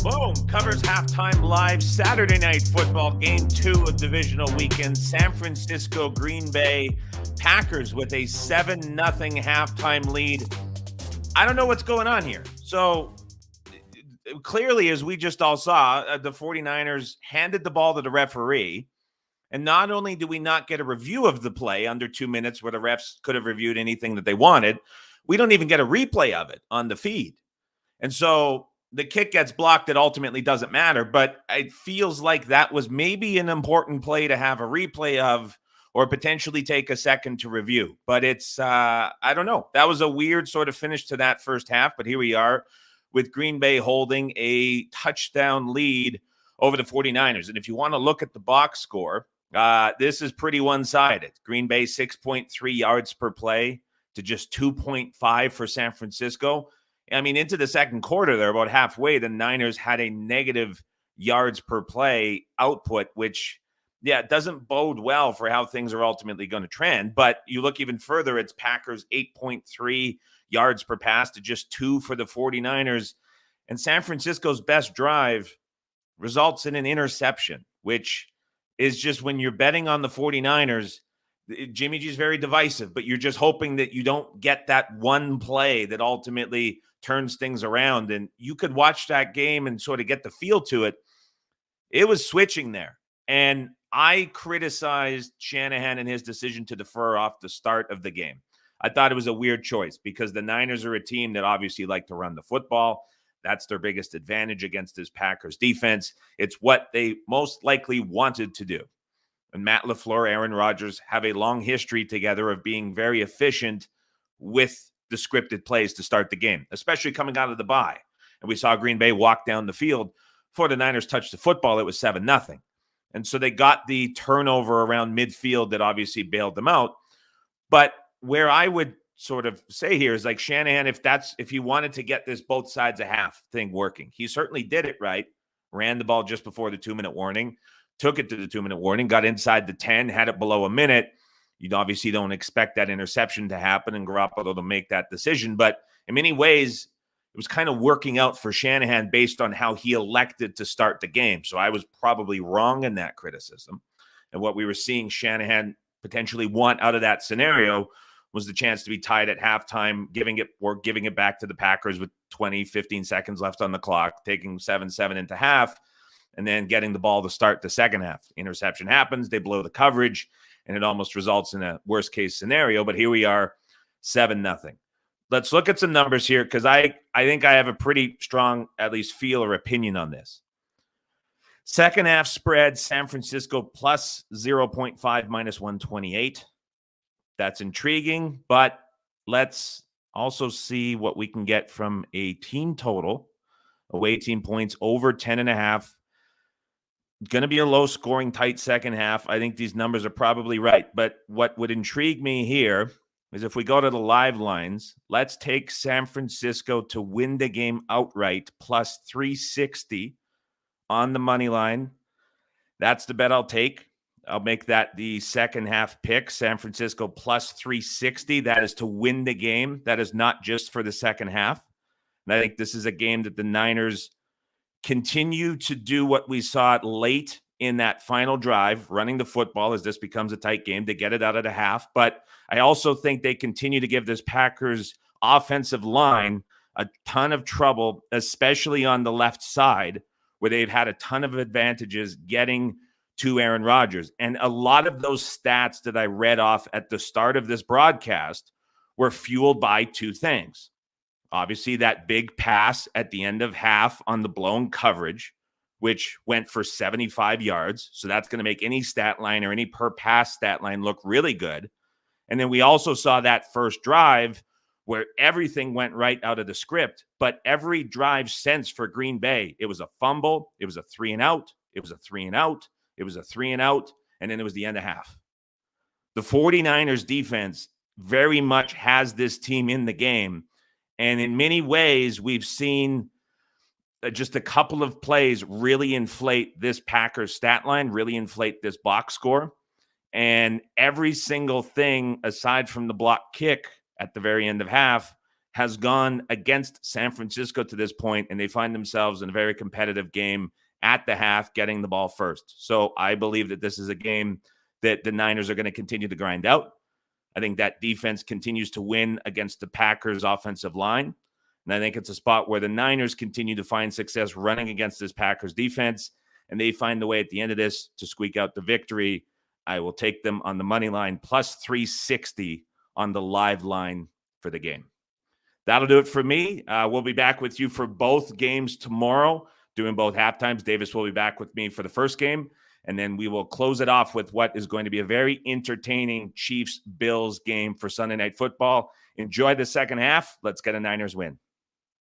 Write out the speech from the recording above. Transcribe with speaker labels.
Speaker 1: Boom covers halftime live Saturday night football game 2 of divisional weekend. San Francisco Green Bay Packers with a 7-0 halftime lead. I don't know what's going on here. So clearly, as we just all saw, the 49ers handed the ball to the referee. And not only do we not get a review of the play under 2 minutes where the refs could have reviewed anything that they wanted, we don't even get a replay of it on the feed. And so the kick gets blocked. It ultimately doesn't matter, but it feels like that was maybe an important play to have a replay of or potentially take a second to review. But it's, I don't know. That was a weird sort of finish to that first half, but here we are with Green Bay holding a touchdown lead over the 49ers. And if you want to look at the box score, this is pretty one-sided. Green Bay 6.3 yards per play to just 2.5 for San Francisco. I mean, into the second quarter, they're about halfway. The Niners had a negative yards per play output, which, doesn't bode well for how things are ultimately going to trend. But you look even further, it's Packers 8.3 yards per pass to just 2 for the 49ers. And San Francisco's best drive results in an interception, which is just when you're betting on the 49ers, Jimmy G's very divisive, but you're just hoping that you don't get that one play that ultimately turns things around. And you could watch that game and sort of get the feel to it. It was switching there. And I criticized Shanahan and his decision to defer off the start of the game. I thought it was a weird choice because the Niners are a team that obviously like to run the football. That's their biggest advantage against this Packers defense. It's what they most likely wanted to do. And Matt LaFleur, Aaron Rodgers have a long history together of being very efficient with the scripted plays to start the game, especially coming out of the bye. And we saw Green Bay walk down the field. Before the Niners touched the football, it was 7-0. And so they got the turnover around midfield that obviously bailed them out. But where I would sort of say here is like Shanahan, if he wanted to get this both sides of half thing working, he certainly did it right. Ran the ball just before the 2-minute warning, took it to the 2-minute warning, got inside the 10, had it below a minute. You obviously don't expect that interception to happen and Garoppolo to make that decision. But in many ways, it was kind of working out for Shanahan based on how he elected to start the game. So I was probably wrong in that criticism. And what we were seeing Shanahan potentially want out of that scenario was the chance to be tied at halftime, giving it back to the Packers with 15 seconds left on the clock, taking 7-7 into half, and then getting the ball to start the second half. Interception happens, they blow the coverage, and it almost results in a worst-case scenario. But here we are, 7-0. Let's look at some numbers here because I think I have a pretty strong, at least feel or opinion on this. Second half spread, San Francisco plus 0.5 minus 128. That's intriguing, but let's also see what we can get from a team total. Away team points over 10.5. Going to be a low-scoring, tight second half. I think these numbers are probably right. But what would intrigue me here is if we go to the live lines, let's take San Francisco to win the game outright, plus 360 on the money line. That's the bet I'll take. I'll make that the second half pick. San Francisco plus 360. That is to win the game. That is not just for the second half. And I think this is a game that the Niners continue to do what we saw late in that final drive, running the football as this becomes a tight game to get it out of the half. But I also think they continue to give this Packers offensive line a ton of trouble, especially on the left side, where they've had a ton of advantages getting to Aaron Rodgers. And a lot of those stats that I read off at the start of this broadcast were fueled by two things. Obviously, that big pass at the end of half on the blown coverage, which went for 75 yards. So that's going to make any stat line or any per pass stat line look really good. And then we also saw that first drive where everything went right out of the script. But every drive since for Green Bay, it was a fumble, it was a 3-and-out, it was a 3-and-out, it was a 3-and-out, and then it was the end of half. The 49ers defense very much has this team in the game. And in many ways, we've seen just a couple of plays really inflate this Packers stat line, really inflate this box score. And every single thing, aside from the block kick at the very end of half, has gone against San Francisco to this point, and they find themselves in a very competitive game at the half, getting the ball first. So I believe that this is a game that the Niners are going to continue to grind out. I think that defense continues to win against the Packers' offensive line. And I think it's a spot where the Niners continue to find success running against this Packers defense, and they find the way at the end of this to squeak out the victory. I will take them on the money line, plus 360 on the live line for the game. That'll do it for me. We'll be back with you for both games tomorrow, doing both halftimes. Davis will be back with me for the first game, and then we will close it off with what is going to be a very entertaining Chiefs-Bills game for Sunday Night Football. Enjoy the second half. Let's get a Niners win.